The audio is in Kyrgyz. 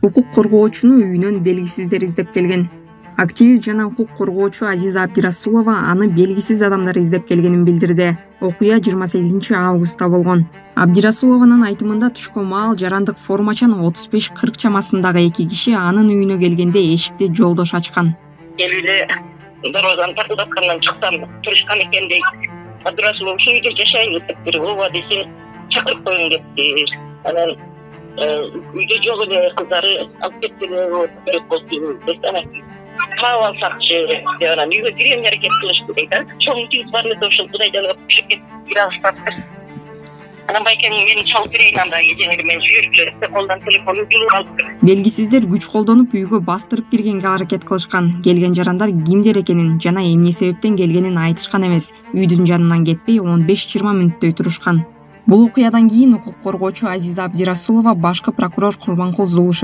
Укук коргоочуну үйүнөн белгисиздер издеп келген. Активист жана укук коргоочу Азиза Абдирасулова аны белгисиз адамдар издеп келгенин билдирди. Окуя 28 августта болгон. Абдирасулованын айтымында түшкөн маал жарандык формачан 35-40 чамасындагы эки киши анын үйүнө келгенде эшикти жолдош ачкан. Келиде дарбазаны такылдаткандан чыксам турушкан экен дейт. Абдирасулов ушул үйдө жашайын деп бир ооба десең чакырып койгун депти. Анан үйдө жок эле кыздары алып кеткеле керек болду деп анан таап алсакчы деп анан үйгө кирүүнү аракет кылышты дейт. Чоң кыз бар эле ошол Кудай жалгап түшүп кетип кире алышпапты. Анан байкем мени чалып берейин анда эжеңер менен сүйүрүп деп колдон телефонун жулуп алып. Белгисиздер күч колдонуп үйгө бастырып киргенге аракет кылышкан. Келген жарандар кимдер экенин жана эмне себептен келгенин айтышкан эмес. Үйдүн жанынан кетпей 15-20 мүнөттөй турушкан. Бул окуядан кийин укук коргоочу Азиза Абдирасулова башкы прокурор Курманкул Зулушев